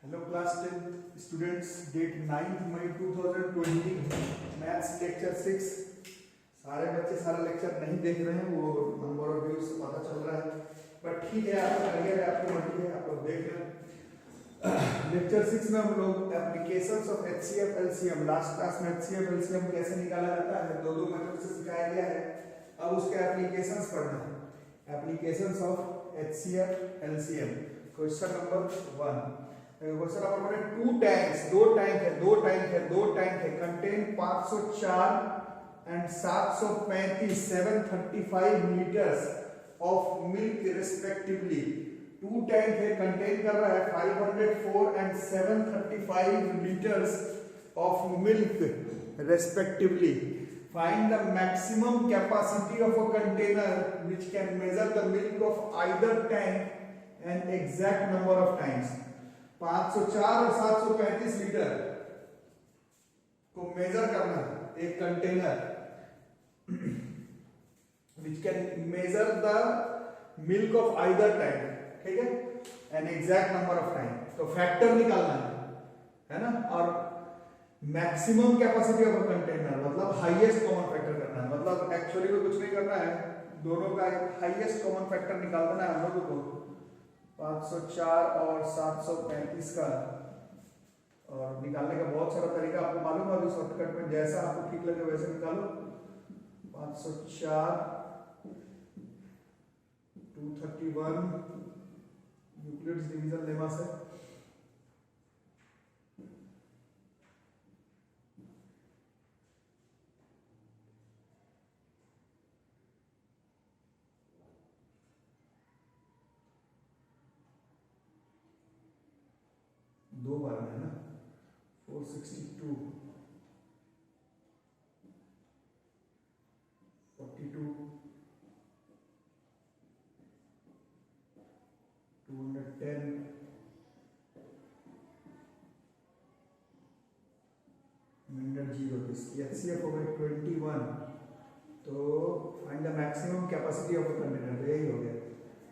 Hello class 10 students, date 9 मई 2020, maths lecture 6। सारे बच्चे सारा लेक्चर नहीं देख रहे हैं, वो नंबर ऑफ व्यूज से पता चल रहा है, बट ठीक है, आपका करियर है, आपकी मर्जी है, आप लोग देख रहे हैं। लेक्चर 6 में हम लोग applications of HCF LCM, last class में एचसीएफ एलसीएम कैसे निकाला जाता है दो मेथड से सिखाया गया है। अब उसके एप्लीकेशंस पढ़ना है, applications of HCF LCM. Question number 1, question number 1, two tanks, दो टैंक है contain 504 and 735 735 litres of milk respectively. Two tank है, कंटेन कर रहा है 504 and 735 litres of milk respectively. Find the maximum capacity of a container which can measure the milk of either tank and exact number of times. 504 और 735 litre को measure करना है एक container which can measure the milk of either tank, ठीक है, an exact number of time. तो factor निकालना है ना, और maximum capacity of a container मतलब हाईएस्ट कॉमन फैक्टर करना है, मतलब एक्चुअली में कुछ नहीं करना है, दोनों का हाईएस्ट कॉमन फैक्टर निकाल देना है हम लोगों को। 504 और 735 का, और निकालने का बहुत सारा तरीका आपको मालूम है, अभी शॉर्टकट में जैसा आपको ठीक लगे वैसे निकालो। 504 231 यूक्लिड्स डिवीजन लेमा से दो बार में है ना, 462 42 210 मिनट जीरो। इसकी एचसीएफ हो गई 21। तो find the maximum capacity of a container, यही हो गया,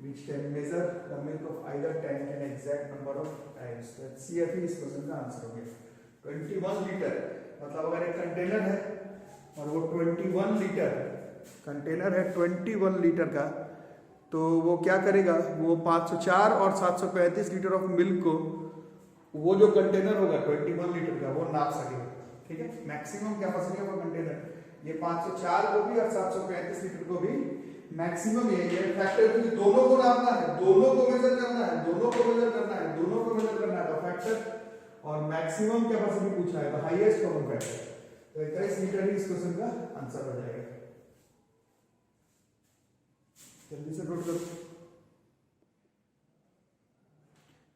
which can measure the milk of either tank and exact number of times। तो HCF ही इस क्वेश्चन का आंसर हो गया। 21 लीटर मतलब अगर एक कंटेनर है और वो 21 लीटर कंटेनर है 21 लीटर का, तो वो क्या करेगा, वो 504 और 735 लीटर ऑफ मिल्क को, वो जो कंटेनर होगा 21 लीटर का, वो नाप सकेगा, ठीक है। मैक्सिमम कैपेसिटी ऑफ कंटेनर ये 504 को भी और 735 लीटर को भी मैक्सिमम ये फैक्टर, क्योंकि दोनों को नापना है, दोनों को मेजर करना है, दोनों को मेजर करना है, दोनों को मेजर करना है, तो फैक्टर और मैक्सिमम कैपेसिटी पूछा है, तो हाईएस्ट कॉमन फैक्टर। तो 21 लीटर ही इस क्वेश्चन का आंसर हो जाएगा। जल्दी से नोट करो।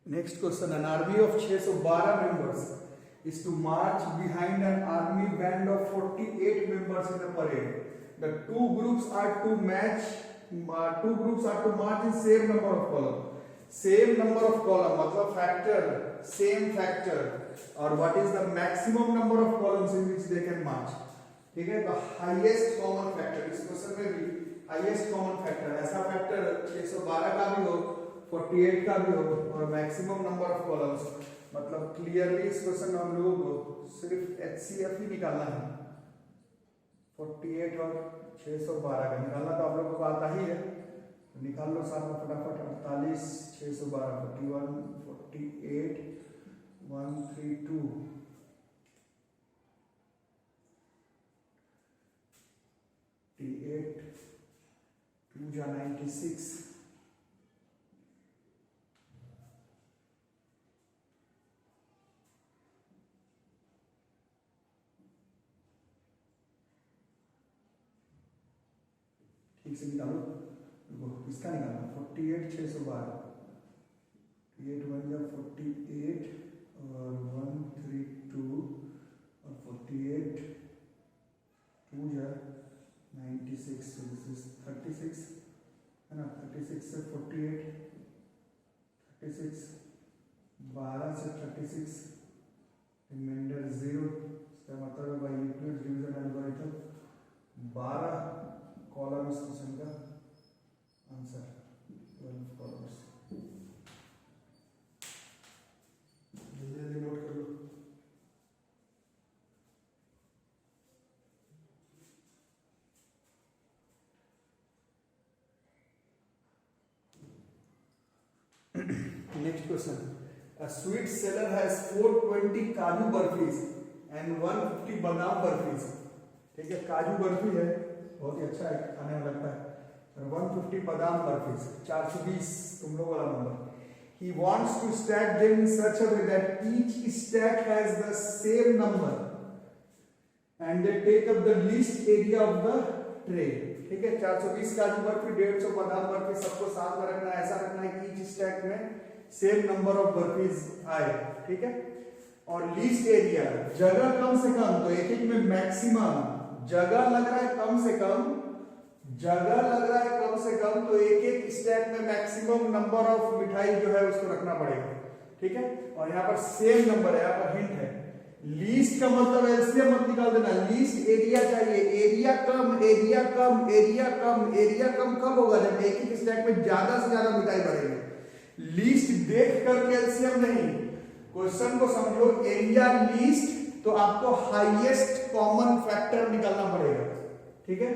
Next question, an army of 612 members is to march behind an army band of 48 members in a parade. The two groups are to march in same number of column. Same number of column मतलब factor, same factor, और what is the maximum number of columns in which they can march, ठीक है। तो highest common factor, इस question में भी highest common factor, ऐसा factor 612 का भी हो, 48 का भी हो, और maximum number of columns, मतलब क्लियरली इस क्वेश्चन में हम लोगों को सिर्फ एचसीएफ ही निकालना है। 48 और 612 का निकालना तो आप लोगों को आता ही है, तो निकाल लो साथ में फटाफट। 48 612 41 48 132 48 2 जा 96 ठीक से निकालो, इसका निकालना 48 612 8 1 जा 48 और 132 और 48 2 जा 96, so this is 36 है ना। 36 से 48 36 12 से 36 रिमाइंडर 0, इसका मतलब है by Euclid division algorithm 12 column इस क्वेश्चन का answer 12 columns. Next question, a sweet seller has 420 काजू बर्फीज and 150 बादाम बर्फीज। ठीक है, काजू बर्फी है, बहुत ही अच्छा है, खाने में लगता है, और 150 बादाम बर्फीज, 420 तुम लोग वाला number. He wants to stack them in such a way that each stack has the same number and they take up the least area of the tray। ठीक है, 420 काजू बर्फी, 150 बादाम बर्फी, सबको साथ में रखना है, ऐसा रखना है कि ईच स्टैक में सेम नंबर ऑफ बर्फीज आए। ठीक है, और लीस्ट एरिया, जगह कम से कम, तो एक एक में मैक्सिमम, जगह लग रहा है कम से कम, जगह लग रहा है कम से कम, तो एक एक स्टैक में मैक्सिमम नंबर ऑफ मिठाई जो है उसको रखना पड़ेगा। ठीक है, और यहाँ पर सेम नंबर है, यहाँ पर हिंट है, लीस्ट का मतलब एलसीएम मत निकाल देना, लीस्ट एरिया चाहिए, एरिया कम, एरिया कम, एरिया कम, एरिया कम कब होगा, जब एक एक स्टैक में ज्यादा से ज्यादा मिठाई भरेंगे। लीस्ट देख करके एलसीएम नहीं, क्वेश्चन को समझो, एरिया लीस्ट, तो आपको हाईएस्ट कॉमन फैक्टर निकालना पड़ेगा। ठीक है,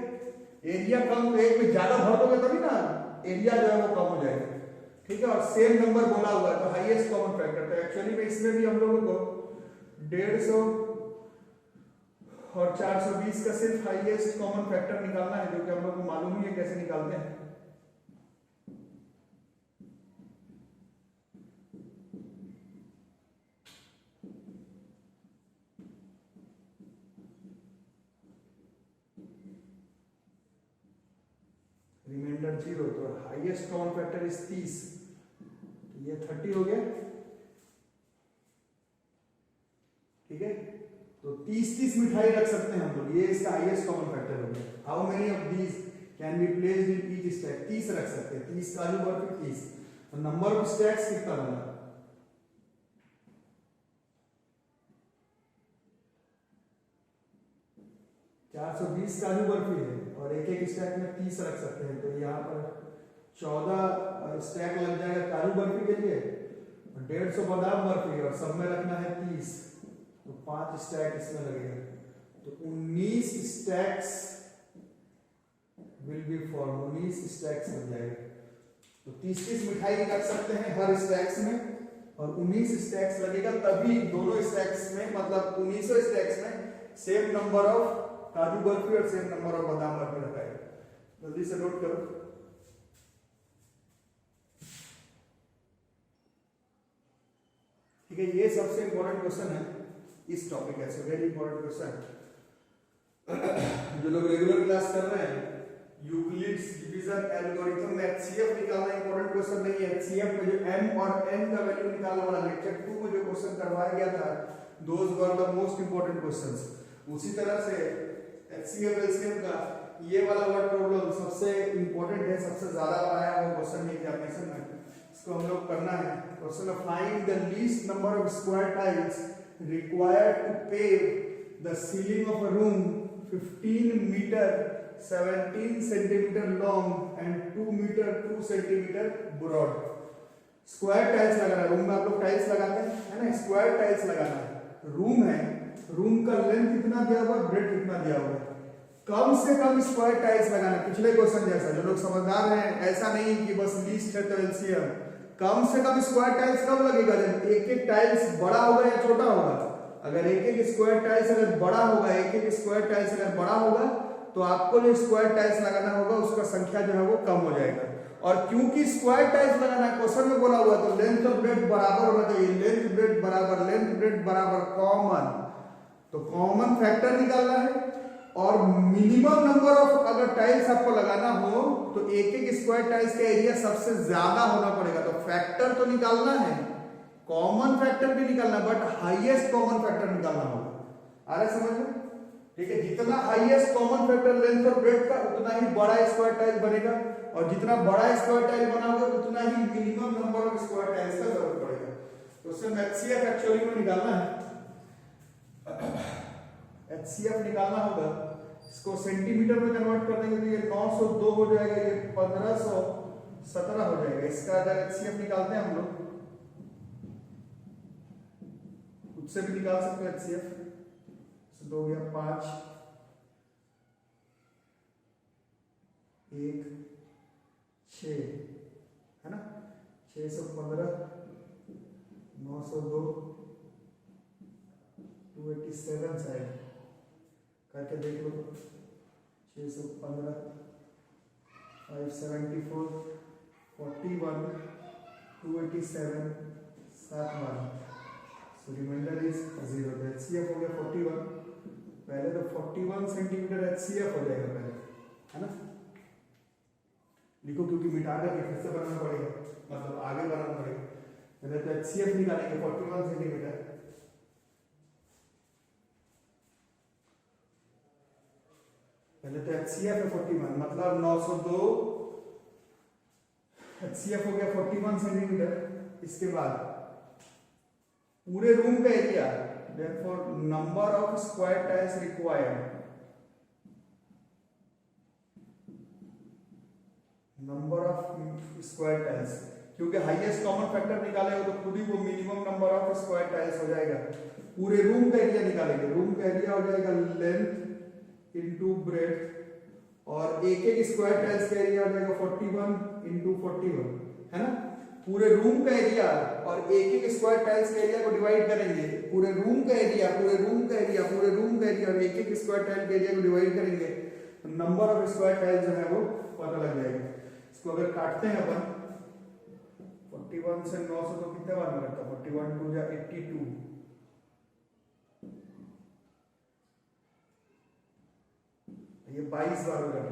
एरिया कम, तो एक में ज्यादा भर दोगे तभी ना एरिया जो है वो कम हो जाएगा। ठीक है, और सेम नंबर बोला हुआ है तो हाईएस्ट कॉमन फैक्टर, तो एक्चुअली में इसमें भी हम लोगों को 150 और 420 का सिर्फ हाईएस्ट कॉमन फैक्टर निकालना है, जो कि हम लोग को मालूम ही है कैसे निकालते हैं। रिमाइंडर 0, तो हाईएस्ट कॉमन फैक्टर इज 30, तो ये 30 हो गया। ठीक है, तो 30 मिठाई रख सकते हैं हम लोग, ये इसका हाईएस्ट कॉमन फैक्टर हो गया। How many of these can be placed in each stack, 30 रख सकते हैं, 30 काजू बर्फी 30, तो नंबर ऑफ स्टैक्स कितना बना, 420 काजू बर्फी है और एक एक स्टैक में 30 रख सकते हैं, तो यहाँ पर 14 स्टैक लग जाएगा काजू बर्फी के लिए, 150 बादाम बर्फी, और सब में रखना है 30, तो 5 स्टैक इसमें लगेगा, तो 19 stacks will be form, 19 stacks बन जाएगा। तो 30 मिठाई रख सकते हैं हर स्टैक्स में, और 19 स्टैक्स लगेगा, तभी दोनों स्टैक्स में, मतलब 19 स्टैक्स में सेम नंबर ऑफ काजू बर्फी और सेम नंबर ऑफ बादाम बर्फी रखाएगा। जल्दी से नोट करो। ठीक है, ये सबसे इंपॉर्टेंट क्वेश्चन है इस टॉपिक है, वेरी इंपॉर्टेंट क्वेश्चन। जो लोग रेगुलर क्लास कर रहे हैं, यूक्लिड्स डिवीजन एल्गोरिथम, एचसीएफ निकालना इंपॉर्टेंट क्वेश्चन नहीं है। एचसीएफ में जो m और n का वैल्यू निकालने वाला लेक्चर 2 में जो क्वेश्चन करवाया गया था, those were the most important questions. उसी तरह से एचसीएफ एलसीएम का ये वाला वर्ड प्रॉब्लम सबसे इंपॉर्टेंट है, सबसे ज्यादा आया हुआ क्वेश्चन एग्जामिनेशन में, इसको हम लोग करना है। Question of find the least number of square tiles required to pave the ceiling of a room 15 metre 17 centimetre long and 2 metre 2 centimetre broad. Square tiles लगाना है, रूम में आप लोग टाइल्स लगाते हैं, है ना, स्क्वायर टाइल्स लगाना है, रूम है, रूम का लेंथ कितना दिया हुआ, ब्रेड्थ कितना दिया हुआ है, कम से कम स्क्वायर टाइल्स लगाना। पिछले क्वेश्चन जैसा, जो लोग समझदार हैं, ऐसा नहीं कि बस लीस्ट है तो एलसीएम, कम से कम स्क्वायर टाइल्स कब लगेगा, जब एक एक टाइल्स बड़ा होगा या छोटा होगा। अगर एक एक स्क्वायर टाइल्स अगर बड़ा होगा, एक एक स्क्वायर टाइल्स अगर बड़ा होगा, तो आपको जो स्क्वायर टाइल्स लगाना होगा उसका संख्या जो है वो कम हो जाएगा। और क्योंकि स्क्वायर टाइल्स लगाना है, क्वेश्चन में बोला हुआ, तो लेंथ और ब्रेड्थ बराबर होना चाहिए, लेंथ ब्रेड्थ बराबर, लेंथ ब्रेड्थ बराबर कॉमन, तो कॉमन फैक्टर निकालना है। और मिनिमम नंबर ऑफ अगर टाइल्स आपको लगाना हो तो एक एक स्क्वायर टाइल्स का एरिया सबसे ज्यादा होना पड़ेगा, तो फैक्टर तो निकालना है, कॉमन फैक्टर भी निकालना, बट हाईएस्ट कॉमन फैक्टर निकालना होगा। आ रहा है समझ में? ठीक है, जितना हाईएस्ट कॉमन फैक्टर लेंथ और ब्रेड्थ का, उतना ही बड़ा स्क्वायर टाइल बनेगा, और जितना बड़ा स्क्वायर टाइल बना होगा उतना ही minimum number of square tiles का जरूरत पड़ेगा। तो उससे एचसीएफ एक्चुअली में निकालना है, एचसीएफ निकालना होगा, इसको सेंटीमीटर में कन्वर्ट कर देंगे तो ये 902 हो जाएगा, ये 1517 हो जाएगा। इसका अगर एचसीएफ निकालते हैं हम लोग, खुद से भी निकाल सकते हैं एचसीएफ, दो गया 5 1 6, है ना, 615, 902, 287 शायद करके देख लो। 615, 574, 41, 287, 7 बार। सो रिमाइंडर इज 0। तो HCF हो गया 41। पहले तो 41 सेंटीमीटर HCF हो जाएगा पहले, है ना। लिखो, क्योंकि मिटा करके फिर से बनाना पड़ेगा, मतलब आगे बनाना पड़ेगा। पहले तो HCF निकालेंगे 41 सेंटीमीटर। पहले तो HCF है 41, मतलब 902 HCF हो गया 41 सेंटीमीटर। इसके बाद पूरे रूम का area, therefore number of square tiles required, number of square tiles, क्योंकि हाईएस्ट कॉमन फैक्टर निकालेगा तो खुद ही वो minimum number of square tiles हो जाएगा। पूरे रूम का एरिया निकालेंगे। रूम का एरिया हो जाएगा लेंथ इनटू ब्रेड्थ, और एक एक स्क्वायर टाइल्स का एरिया हो जाएगा 41 इनटू 41, है ना। पूरे रूम का एरिया और एक एक स्क्वायर टाइल्स के एरिया को डिवाइड करेंगे। पूरे रूम का एरिया, पूरे रूम का एरिया, पूरे रूम का एरिया और एक एक स्क्वायर टाइल के एरिया को डिवाइड करेंगे तो नंबर ऑफ स्क्वायर टाइल्स जो है वो पता लग जाएगा। इसको अगर काटते हैं अपन 41 से 900 तो कितने बार में कटता है? 41 2 जा 82, ये 22 बार में कट रहा है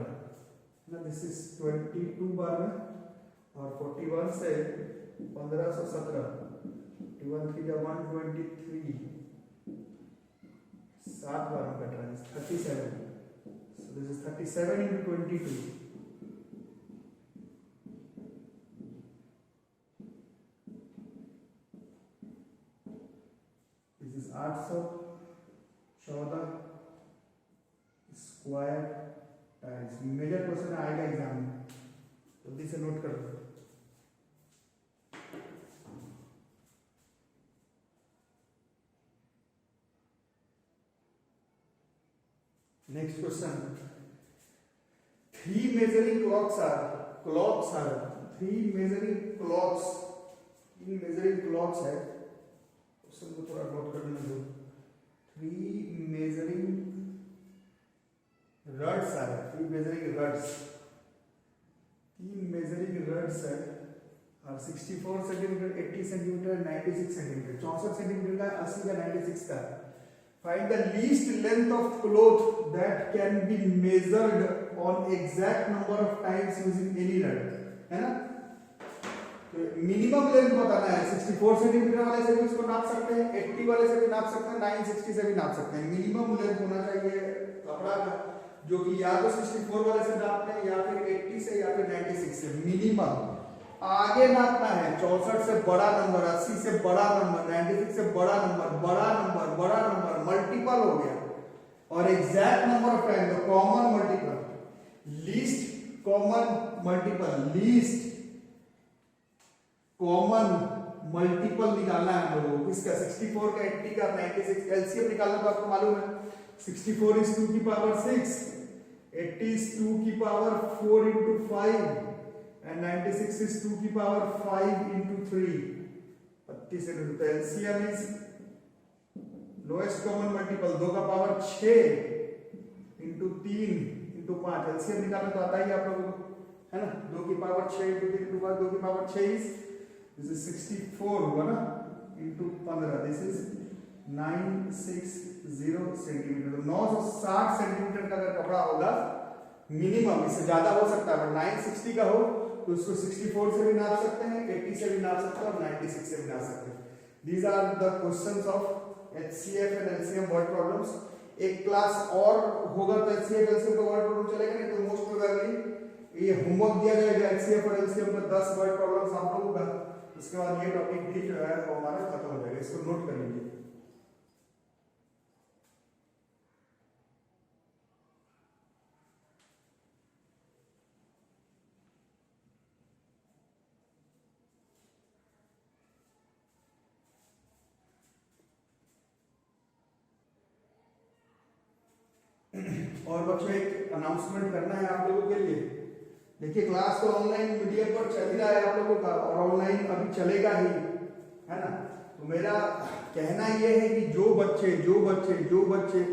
ना। दिस इज 22 बार में, और 41 से 1517, 21 3 जा 123, 7 बार में कट रहा है। 37, so this is 37 into 22, this is 814 square tiles. Major question आएगा एग्जाम में, जल्दी से नोट कर लो। Next question, 3 measuring clocks are 3 measuring clocks, 3 measuring clocks है। क्वेश्चन को थोड़ा नोट कर लेना दो। 3 measuring rods are 3 measuring rods, 3 measuring rods है और 64 सेंटीमीटर, 80 सेंटीमीटर, 96 सेंटीमीटर, 64 सेंटीमीटर का, 80 का, 96 का। Find the least length of cloth that can be measured on exact number of times using any rod, है ना। तो मिनिमम लेंथ बताना है। 64 सेंटीमीटर वाले से भी इसको नाप सकते हैं, 80 वाले से भी नाप सकते हैं, 960 से भी नाप सकते हैं। मिनिमम लेंथ होना चाहिए कपड़ा का, जो कि या तो 64 वाले से नापते हैं या फिर 80 से या फिर 96 से। मिनिमम आगे नापना है 64 से बड़ा नंबर, 80 से बड़ा नंबर, 96 से बड़ा नंबर, बड़ा नंबर, बड़ा नंबर, मल्टीपल हो गया, और एग्जैक्ट नंबर ऑफ टाइम तो common multiple, least common multiple, least common multiple निकालना है हम लोगों को। किसका? 64 का, 80 का, 96। एलसीएम निकालना तो आपको मालूम है, 64 is 2 की पावर 6, 80 is 2 की पावर 4 into 5 and 96 is 2 की power 5 into 3, 32 into 10। LCM is lowest common multiple 2 का पावर 6 into 3 into 5। एलसीएम निकालना तो आता ही आप लोगों को, है ना। 2 की पावर 6 into 3 into 5, 2 की पावर 6 is this is 64 हुआ ना, into 15, this is 960 centimetre. 960 centimetre का अगर कपड़ा होगा मिनिमम, इससे ज्यादा हो सकता है, 960 का हो तो उसको 64 से भी नाप सकते हैं, 80 से भी नाप सकते हैं और 96 से भी नाप सकते हैं। These are the questions of HCF and LCM word problems. एक क्लास और होगा तो एचसीएफ एलसीएम का वर्ड प्रॉब्लम चलेगा, नहीं तो मोस्ट प्रोबेबली ये होमवर्क दिया जाएगा एचसीएफ और एलसीएम का 10 वर्ड प्रॉब्लम्स आप लोगों का। उसके बाद ये टॉपिक भी जो है वो हमारा खत्म हो जाएगा। इसको नोट कर लीजिए। और बच्चों एक अनाउंसमेंट करना है आप लोगों के लिए। देखिए क्लास तो ऑनलाइन मीडियम पर चल ही रहा है आप लोगों का, और ऑनलाइन अभी चलेगा ही, है ना। तो मेरा कहना यह है कि जो बच्चे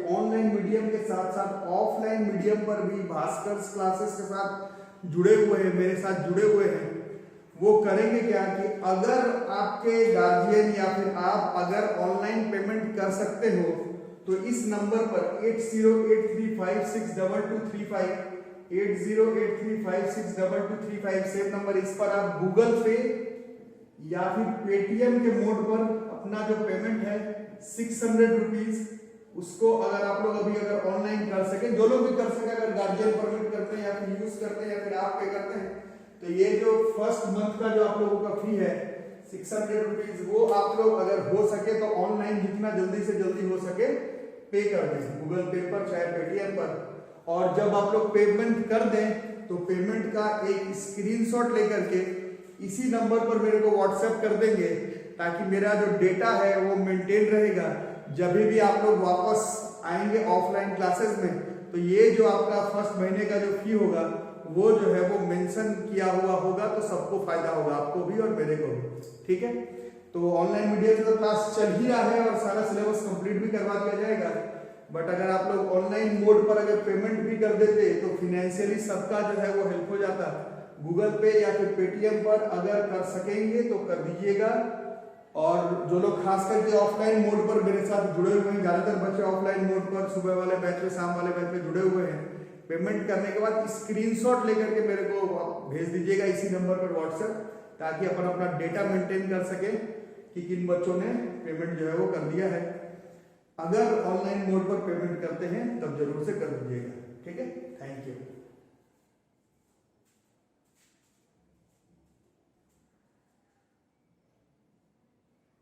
ऑनलाइन मीडियम के साथ साथ ऑफलाइन मीडियम पर भी भास्कर क्लासेस के साथ जुड़े हुए हैं, मेरे साथ जुड़े हुए हैं, वो करेंगे क्या कि अगर आपके गार्जियन या फिर आप अगर ऑनलाइन पेमेंट कर सकते हो तो इस नंबर पर 8083562235 8083562235 सेम नंबर, इस पर आप गूगल पे या फिर पेटीएम के मोड पर अपना जो पेमेंट है 600 रुपीज, उसको अगर आप लोग अभी अगर ऑनलाइन कर सके, जो लोग भी कर सके, अगर गार्जियन परमिट करते हैं या फिर यूज करते हैं या फिर आप पे करते हैं, तो ये जो फर्स्ट मंथ का जो आप लोगों का फी है 600 रुपीज, वो आप लोग अगर हो सके तो ऑनलाइन जितना जल्दी से जल्दी हो सके पे कर दें, गूगल पे पर चाहे पेटीएम पर। और जब आप लोग पेमेंट कर दें तो पेमेंट का एक स्क्रीनशॉट लेकर के इसी नंबर पर मेरे को व्हाट्सएप कर देंगे, ताकि मेरा जो डेटा है वो मेंटेन रहेगा। जब भी आप लोग वापस आएंगे ऑफलाइन क्लासेस में, तो ये जो आपका फर्स्ट महीने का जो फी होगा वो जो है वो मेंशन किया हुआ होगा, तो सबको फायदा होगा, आपको भी और मेरे को भी, ठीक है। तो ऑनलाइन मीडियम से तो क्लास चल ही रहा है और सारा सिलेबस कंप्लीट भी करवा दिया जाएगा, बट अगर आप लोग ऑनलाइन मोड पर अगर पेमेंट भी कर देते तो फिनेंशियली सबका जो है वो हेल्प हो जाता। गूगल पे या फिर पेटीएम पर अगर कर सकेंगे तो कर दीजिएगा। और जो लोग खास करके ऑफलाइन मोड पर मेरे साथ जुड़े हुए हैं, ज्यादातर बच्चे ऑफलाइन मोड पर सुबह वाले बैच में, शाम वाले बैच में जुड़े हुए हैं, पेमेंट करने के बाद स्क्रीनशॉट लेकर के मेरे को भेज दीजिएगा इसी नंबर पर व्हाट्सएप, ताकि अपन अपना डेटा मेंटेन कर सके कि किन बच्चों ने पेमेंट जो है वो कर दिया है। अगर ऑनलाइन मोड पर पेमेंट करते हैं तब जरूर से कर दीजिएगा।